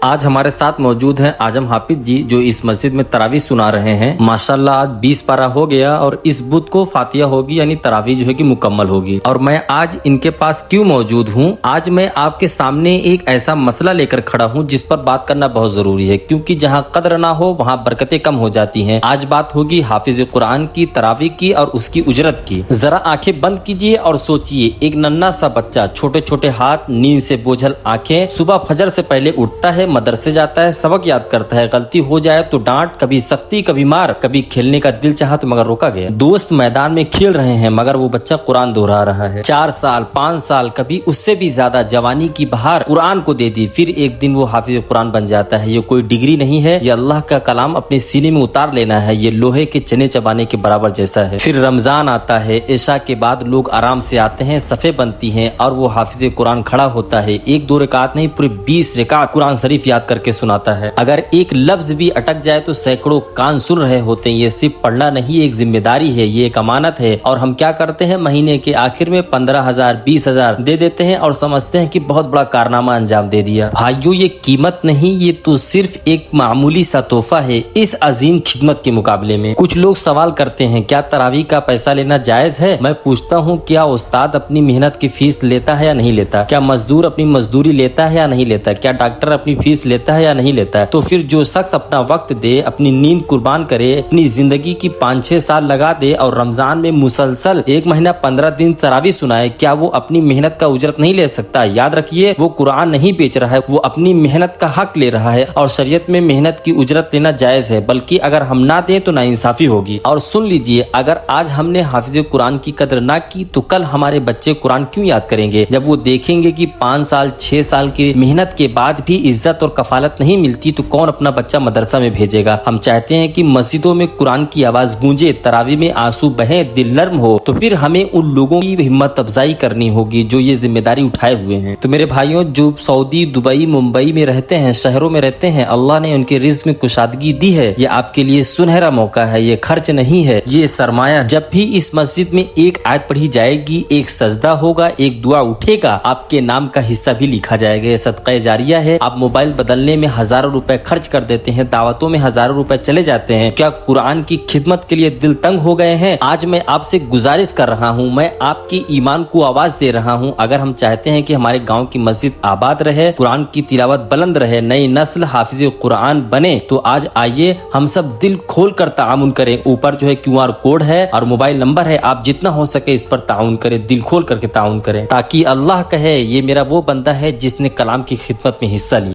آج ہمارے ساتھ موجود ہیں اعظم حافظ جی، جو اس مسجد میں تراویح سنا رہے ہیں۔ ماشاءاللہ آج 20 پارہ ہو گیا اور اس بدھ کو فاتحہ ہوگی، یعنی تراویح جو ہے کہ مکمل ہوگی۔ اور میں آج ان کے پاس کیوں موجود ہوں؟ آج میں آپ کے سامنے ایک ایسا مسئلہ لے کر کھڑا ہوں جس پر بات کرنا بہت ضروری ہے، کیونکہ جہاں قدر نہ ہو وہاں برکتیں کم ہو جاتی ہیں۔ آج بات ہوگی حافظ قرآن کی، تراویح کی اور اس کی اجرت کی۔ ذرا آنکھیں بند کیجئے اور سوچئے، ایک ننھا سا بچہ، چھوٹے چھوٹے ہاتھ، نیند سے بوجھل آنکھیں، صبح فجر سے پہلے اٹھتا ہے، مدرسے جاتا ہے، سبق یاد کرتا ہے، غلطی ہو جائے تو ڈانٹ، کبھی سختی کبھی مار، کبھی کھیلنے کا دل چاہا تو مگر روکا گیا۔ دوست میدان میں کھیل رہے ہیں مگر وہ بچہ قرآن دہرا رہا ہے۔ 4 سال 5 سال کبھی اس سے بھی زیادہ جوانی کی بہار قرآن کو دے دی، پھر ایک دن وہ حافظ قرآن بن جاتا ہے۔ یہ کوئی ڈگری نہیں ہے، یہ اللہ کا کلام اپنے سینے میں اتار لینا ہے، یہ لوہے کے چنے چبانے کے برابر جیسا ہے۔ پھر رمضان آتا ہے، عشاء کے بعد لوگ آرام سے آتے ہیں، صفیں بنتی ہیں اور وہ حافظ قرآن کھڑا ہوتا ہے، 1-2 رکعت نہیں پورے 20 رکعت قرآن شریف یاد کر کے سناتا ہے۔ اگر ایک لفظ بھی اٹک جائے تو سینکڑوں کان سن رہے ہوتے ہیں۔ یہ صرف پڑھنا نہیں، ایک ذمہ داری ہے، یہ ایک امانت ہے۔ اور ہم کیا کرتے ہیں؟ مہینے کے آخر میں 15,000 20,000 دے دیتے ہیں اور سمجھتے ہیں کہ بہت بڑا کارنامہ انجام دے دیا۔ بھائیو، یہ قیمت نہیں، یہ تو صرف ایک معمولی سا تحفہ ہے اس عظیم خدمت کے مقابلے میں۔ کچھ لوگ سوال کرتے ہیں، کیا تراویح کا پیسہ لینا جائز ہے؟ میں پوچھتا ہوں، کیا استاد اپنی محنت کی فیس لیتا ہے یا نہیں لیتا؟ کیا مزدور اپنی مزدوری لیتا ہے یا نہیں لیتا؟ کیا ڈاکٹر اپنی فیس لیتا ہے یا نہیں لیتا ہے؟ تو پھر جو شخص اپنا وقت دے، اپنی نیند قربان کرے، اپنی زندگی کی 5-6 سال لگا دے اور رمضان میں مسلسل 1 مہینہ 15 دن تراویح سنائے، کیا وہ اپنی محنت کا اجرت نہیں لے سکتا؟ یاد رکھیے، وہ قرآن نہیں بیچ رہا ہے، وہ اپنی محنت کا حق لے رہا ہے، اور شریعت میں محنت کی اجرت لینا جائز ہے، بلکہ اگر ہم نہ دیں تو ناانصافی ہوگی۔ اور سن لیجئے، اگر آج ہم نے حافظ قرآن کی قدر نہ کی تو کل ہمارے بچے قرآن کیوں یاد کریں گے؟ جب وہ دیکھیں گے کہ 5 سال 6 سال کی محنت کے بعد بھی عزت اور کفالت نہیں ملتی تو کون اپنا بچہ مدرسہ میں بھیجے گا؟ ہم چاہتے ہیں کہ مسجدوں میں قرآن کی آواز گونجے، تراویح میں آنسو بہیں، دل نرم ہو، تو پھر ہمیں ان لوگوں کی ہمت افزائی کرنی ہوگی جو یہ ذمہ داری اٹھائے ہوئے ہیں۔ تو میرے بھائیوں، جو سعودی، دبئی، ممبئی میں رہتے ہیں، شہروں میں رہتے ہیں، اللہ نے ان کے رزق میں کشادگی دی ہے، یہ آپ کے لیے سنہرا موقع ہے، یہ خرچ نہیں ہے، یہ سرمایہ۔ جب بھی اس مسجد میں ایک آیت پڑھی جائے گی، ایک سجدہ ہوگا، ایک دعا اٹھے گا، آپ کے نام کا حصہ بھی لکھا جائے گا۔ یہ صدقہ جاریہ ہے۔ آپ موبائل بدلنے میں ہزاروں روپے خرچ کر دیتے ہیں، دعوتوں میں ہزاروں روپے چلے جاتے ہیں، کیا قرآن کی خدمت کے لیے دل تنگ ہو گئے ہیں؟ آج میں آپ سے گزارش کر رہا ہوں، میں آپ کی ایمان کو آواز دے رہا ہوں، اگر ہم چاہتے ہیں کہ ہمارے گاؤں کی مسجد آباد رہے، قرآن کی تلاوت بلند رہے، نئی نسل حافظ قرآن بنے، تو آج آئیے ہم سب دل کھول کر تعاون کریں۔ اوپر جو ہے QR کوڈ ہے اور موبائل نمبر ہے، آپ جتنا ہو سکے اس پر تعاون کریں، دل کھول کر کے تعاون کریں، تاکہ اللہ کہے یہ میرا وہ بندہ ہے جس نے کلام کی خدمت میں حصہ لیا۔